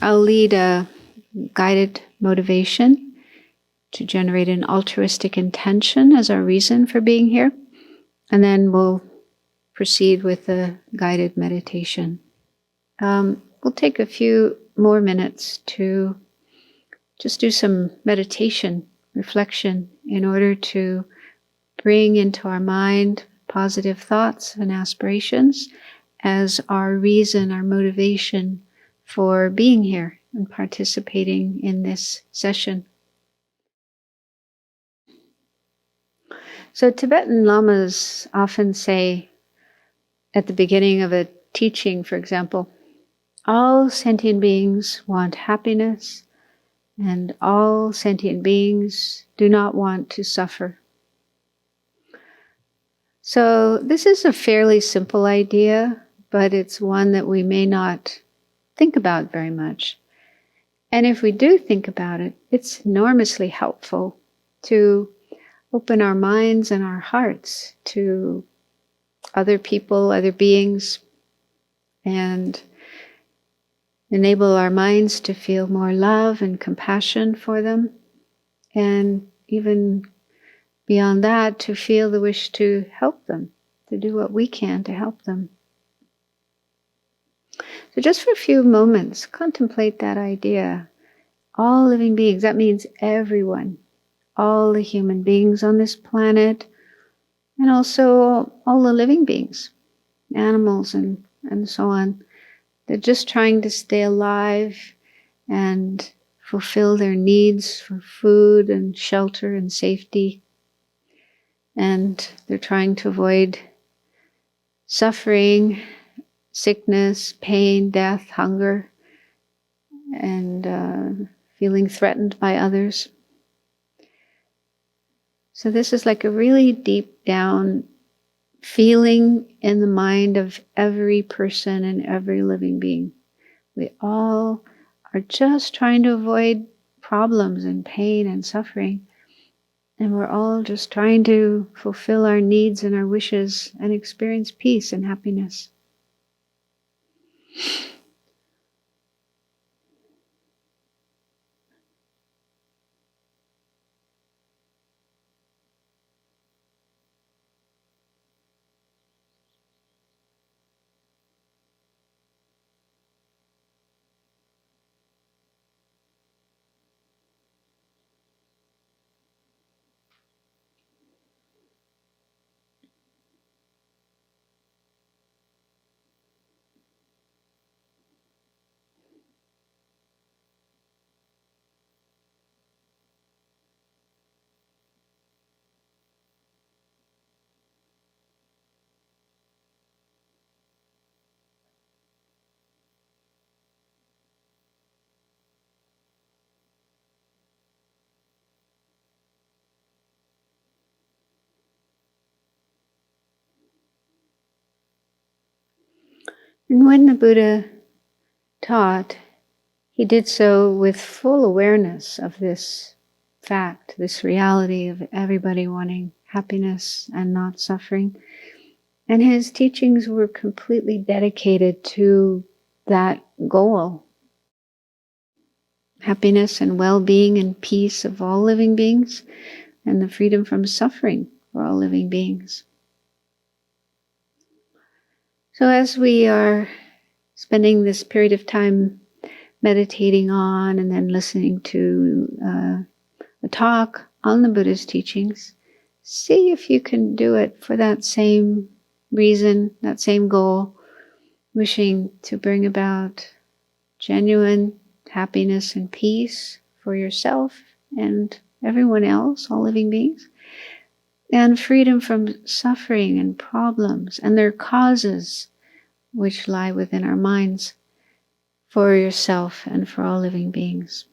I'll lead a guided motivation to generate an altruistic intention as our reason for being here, and then we'll proceed with the guided meditation. We'll take a few more minutes to just do some meditation, reflection, in order to bring into our mind positive thoughts and aspirations as our reason, our motivation for being here and participating in this session. So Tibetan lamas often say at the beginning of a teaching, for example, all sentient beings want happiness and all sentient beings do not want to suffer. So this is a fairly simple idea, but it's one that we may not think about very much. And if we do think about it, it's enormously helpful to open our minds and our hearts to other people, other beings, and enable our minds to feel more love and compassion for them, and even beyond that, to feel the wish to help them, to do what we can to help them. So just for a few moments, contemplate that idea. All living beings, that means everyone, all the human beings on this planet, and also all the living beings, animals and so on. They're just trying to stay alive and fulfill their needs for food and shelter and safety. And they're trying to avoid suffering, sickness, pain, death, hunger, and feeling threatened by others. So this is like a really deep down feeling in the mind of every person and every living being. We all are just trying to avoid problems and pain and suffering. And we're all just trying to fulfill our needs and our wishes and experience peace and happiness. And when the Buddha taught, he did so with full awareness of this fact, this reality of everybody wanting happiness and not suffering. And his teachings were completely dedicated to that goal. Happiness and well-being and peace of all living beings, and the freedom from suffering for all living beings. So as we are spending this period of time meditating on and then listening to a talk on the Buddha's teachings, see if you can do it for that same reason, that same goal, wishing to bring about genuine happiness and peace for yourself and everyone else, all living beings, and freedom from suffering and problems and their causes, which lie within our minds, for yourself and for all living beings.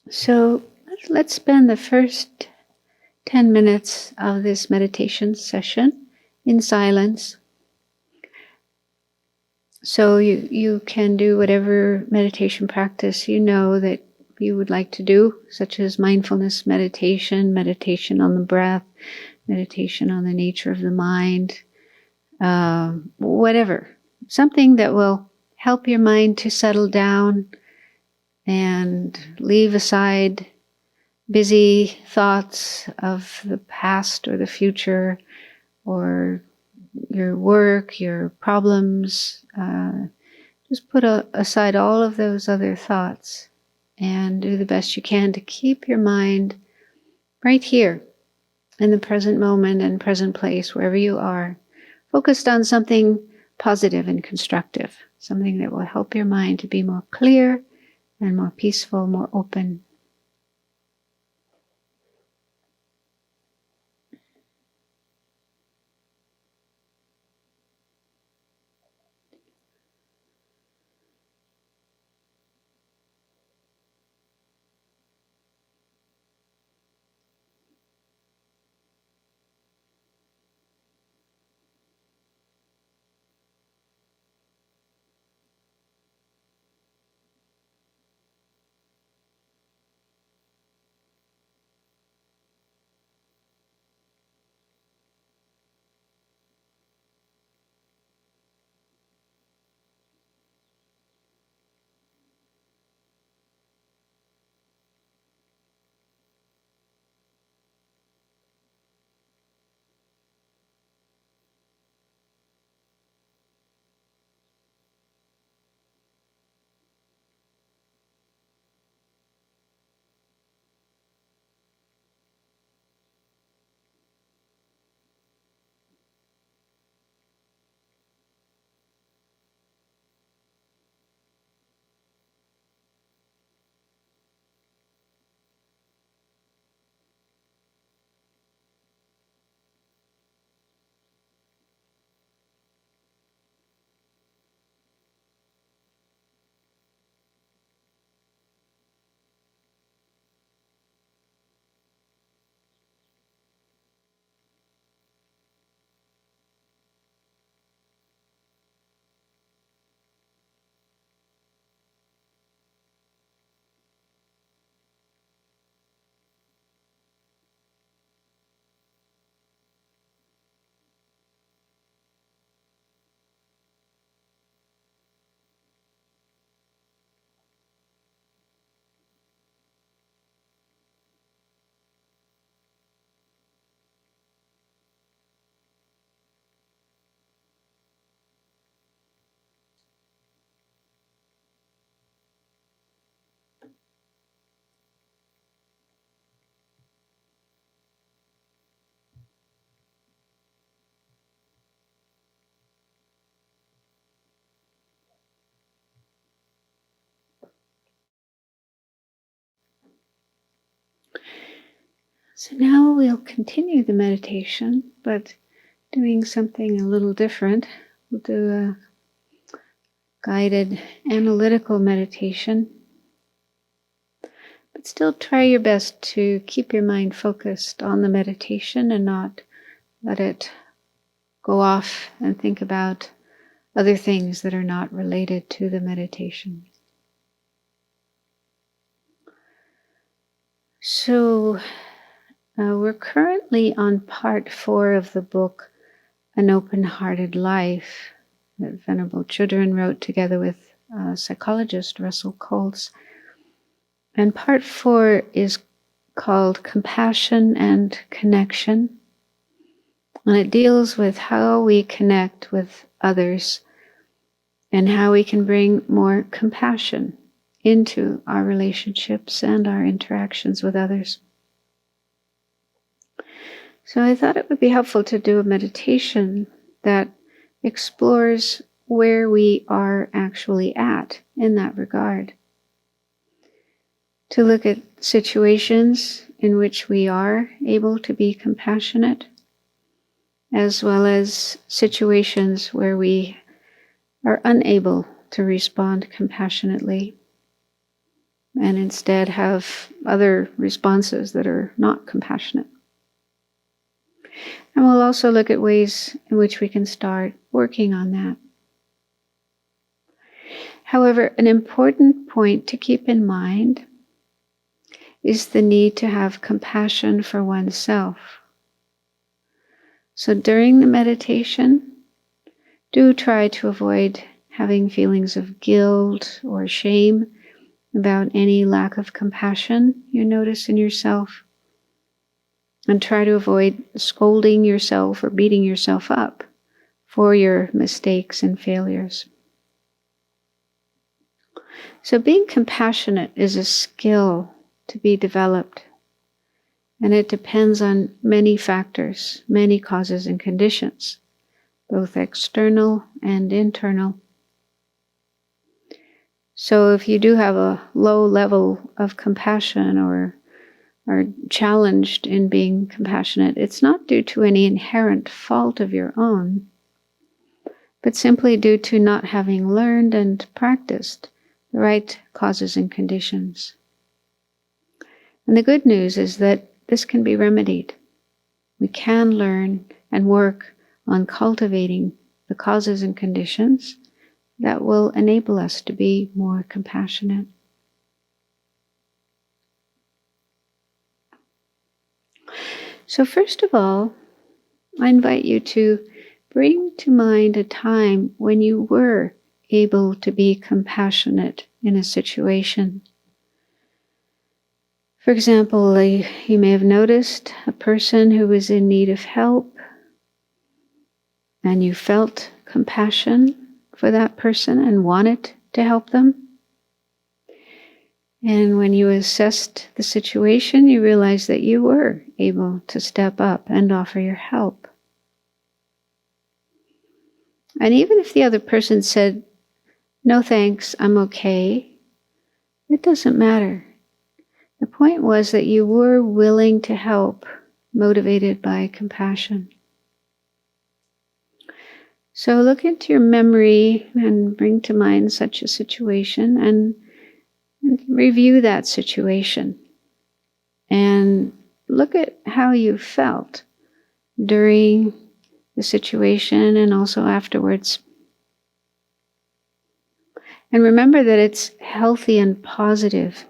So let's spend the first 10 minutes of this meditation session in silence. So you can do whatever meditation practice you know that you would like to do, such as mindfulness meditation, meditation on the breath, meditation on the nature of the mind, whatever. Something that will help your mind to settle down and leave aside busy thoughts of the past or the future or your work, your problems. Just put aside all of those other thoughts and do the best you can to keep your mind right here in the present moment and present place, wherever you are, focused on something positive and constructive, something that will help your mind to be more clear and more peaceful, more open. So now we'll continue the meditation, but doing something a little different. We'll do a guided analytical meditation, but still try your best to keep your mind focused on the meditation and not let it go off and think about other things that are not related to the meditation. So we're currently on part 4 of the book, An Open-Hearted Life, that Venerable Children wrote together with psychologist Russell Coles. And part 4 is called Compassion and Connection. And it deals with how we connect with others and how we can bring more compassion into our relationships and our interactions with others. So I thought it would be helpful to do a meditation that explores where we are actually at in that regard. To look at situations in which we are able to be compassionate, as well as situations where we are unable to respond compassionately. and instead have other responses that are not compassionate. And we'll also look at ways in which we can start working on that. However, an important point to keep in mind is the need to have compassion for oneself. So during the meditation, do try to avoid having feelings of guilt or shame about any lack of compassion you notice in yourself. And try to avoid scolding yourself or beating yourself up for your mistakes and failures. So being compassionate is a skill to be developed, and it depends on many factors, many causes and conditions, both external and internal. So if you do have a low level of compassion or are challenged in being compassionate, it's not due to any inherent fault of your own, but simply due to not having learned and practiced the right causes and conditions. And the good news is that this can be remedied. We can learn and work on cultivating the causes and conditions that will enable us to be more compassionate. So first of all, I invite you to bring to mind a time when you were able to be compassionate in a situation. For example, you may have noticed a person who was in need of help, and you felt compassion for that person and wanted to help them. And when you assessed the situation, you realized that you were able to step up and offer your help. And even if the other person said, "No thanks, I'm okay," it doesn't matter. The point was that you were willing to help, motivated by compassion. So look into your memory and bring to mind such a situation and review that situation. And look at how you felt during the situation and also afterwards. And remember that it's healthy and positive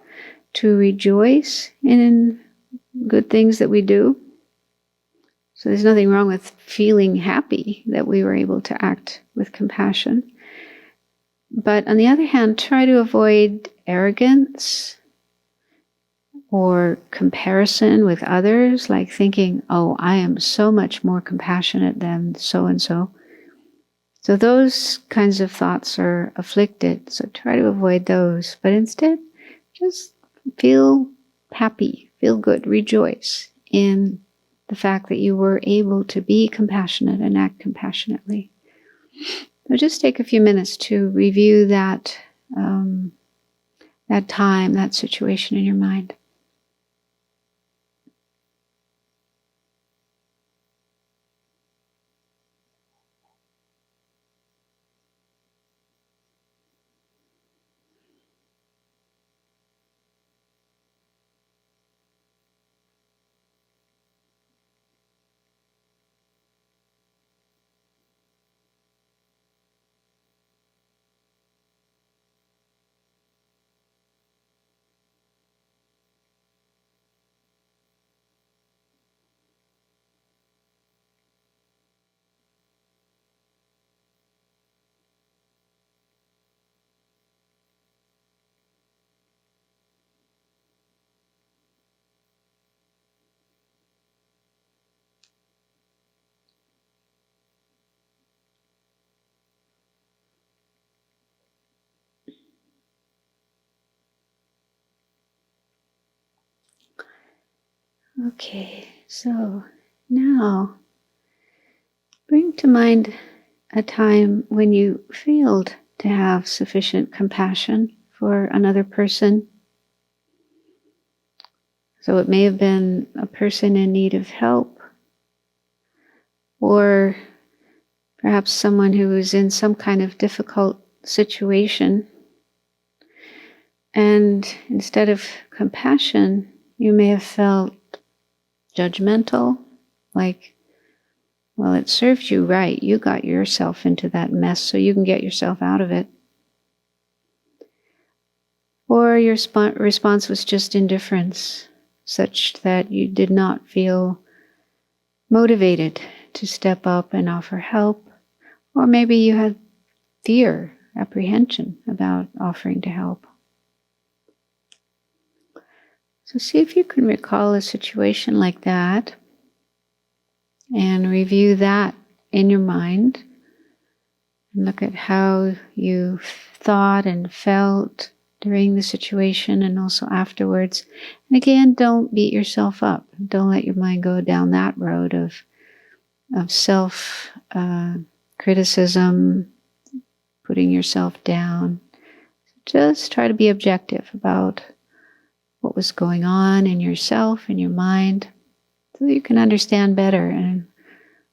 to rejoice in good things that we do. So there's nothing wrong with feeling happy that we were able to act with compassion. But on the other hand, try to avoid arrogance or comparison with others, like thinking, "Oh, I am so much more compassionate than so-and-so." So those kinds of thoughts are afflicted, so try to avoid those. But instead, just feel happy, feel good, rejoice in the fact that you were able to be compassionate and act compassionately. So just take a few minutes to review that time, that situation in your mind. Okay, so now bring to mind a time when you failed to have sufficient compassion for another person. So it may have been a person in need of help, or perhaps someone who is in some kind of difficult situation. And instead of compassion, you may have felt judgmental, like, well, it served you right. You got yourself into that mess, so you can get yourself out of it. Or your response was just indifference, such that you did not feel motivated to step up and offer help. Or maybe you had fear, apprehension about offering to help. So see if you can recall a situation like that and review that in your mind. And look at how you thought and felt during the situation and also afterwards. And again, don't beat yourself up. Don't let your mind go down that road of self criticism, putting yourself down. Just try to be objective about what was going on in yourself, in your mind, so that you can understand better and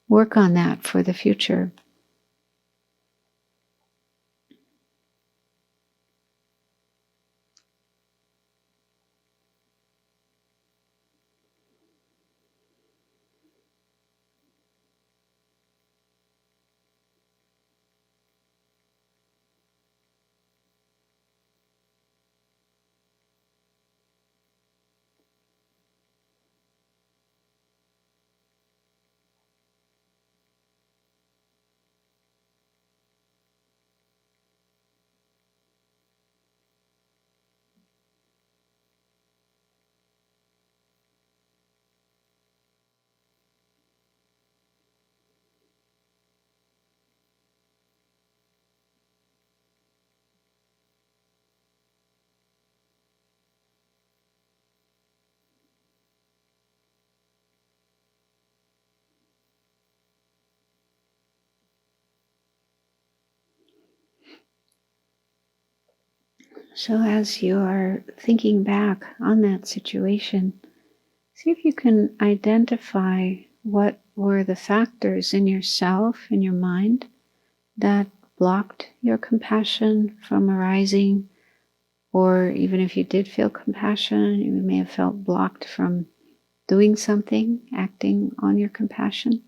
work on that for the future. So as you are thinking back on that situation, see if you can identify what were the factors in yourself, in your mind, that blocked your compassion from arising. Or even if you did feel compassion, you may have felt blocked from doing something, acting on your compassion.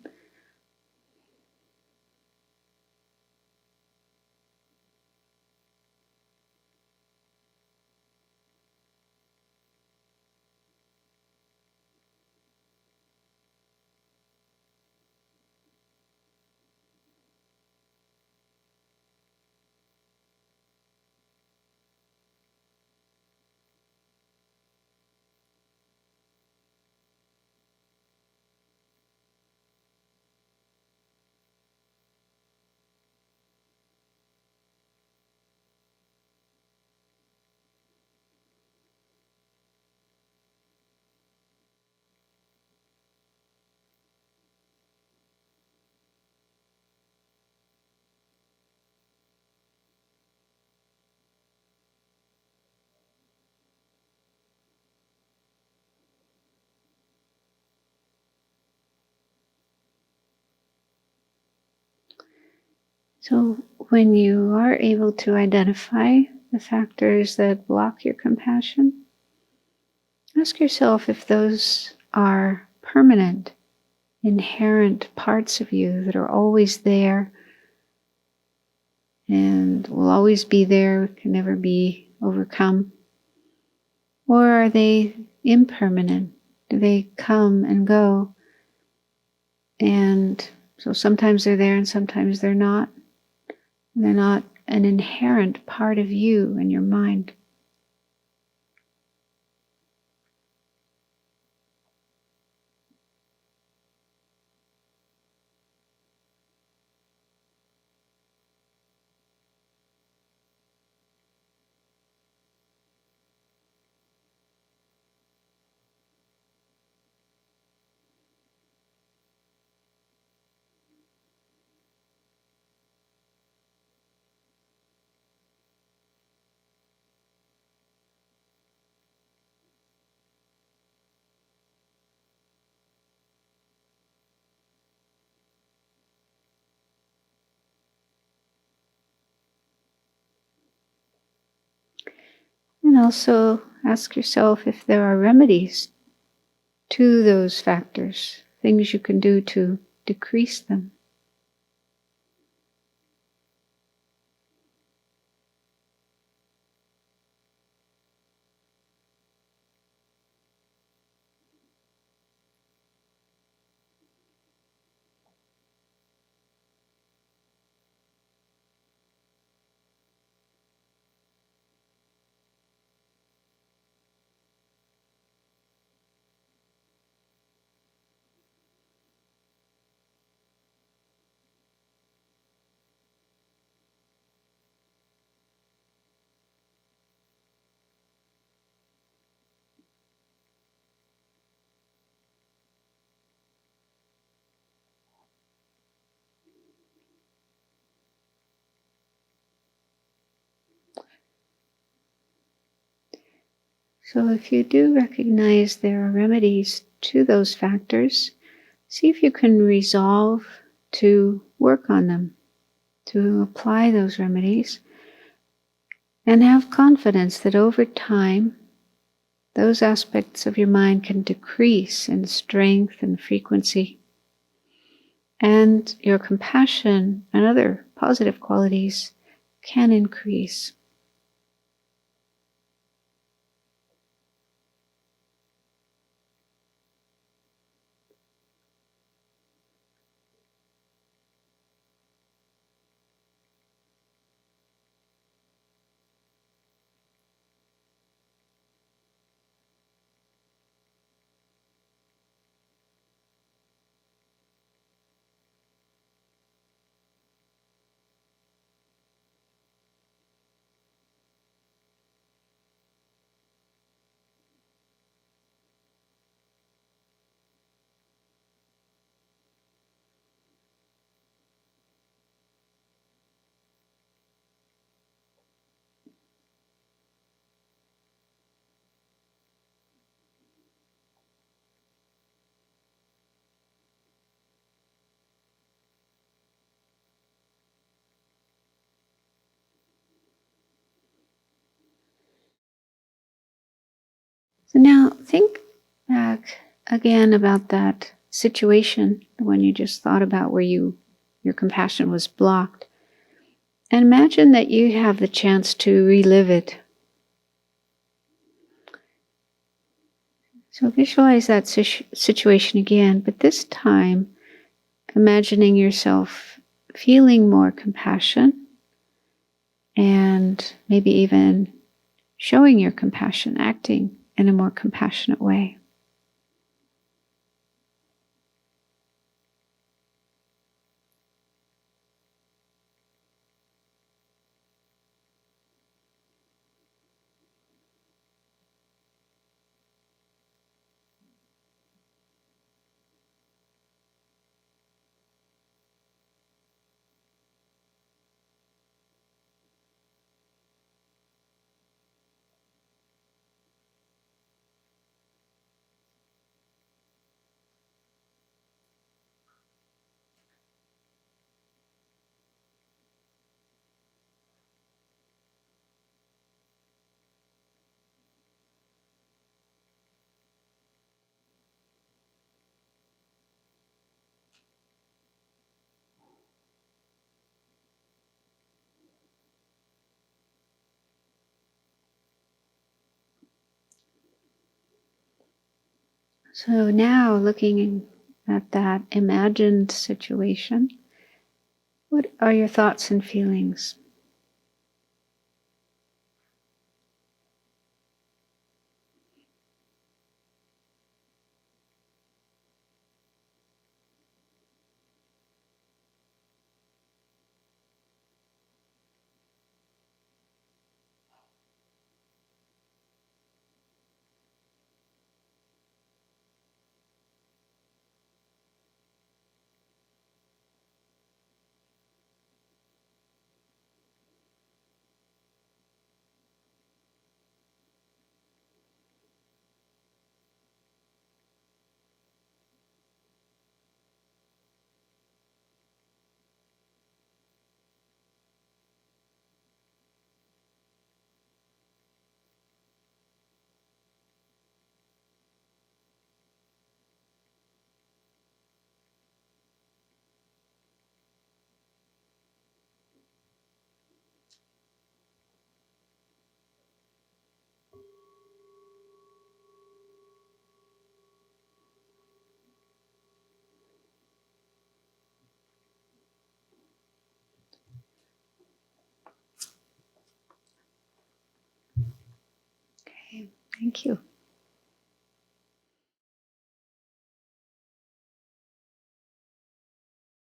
So when you are able to identify the factors that block your compassion, ask yourself if those are permanent, inherent parts of you that are always there and will always be there, can never be overcome. Or are they impermanent? Do they come and go? And so sometimes they're there and sometimes they're not. They're not an inherent part of you and your mind. also ask yourself if there are remedies to those factors, things you can do to decrease them. So if you do recognize there are remedies to those factors, see if you can resolve to work on them, to apply those remedies, and have confidence that over time, those aspects of your mind can decrease in strength and frequency, and your compassion and other positive qualities can increase. So now think back again about that situation, the one you just thought about where your compassion was blocked. And imagine that you have the chance to relive it. So visualize that situation again, but this time imagining yourself feeling more compassion and maybe even showing your compassion, acting in a more compassionate way. So now looking at that imagined situation, what are your thoughts and feelings? Thank you.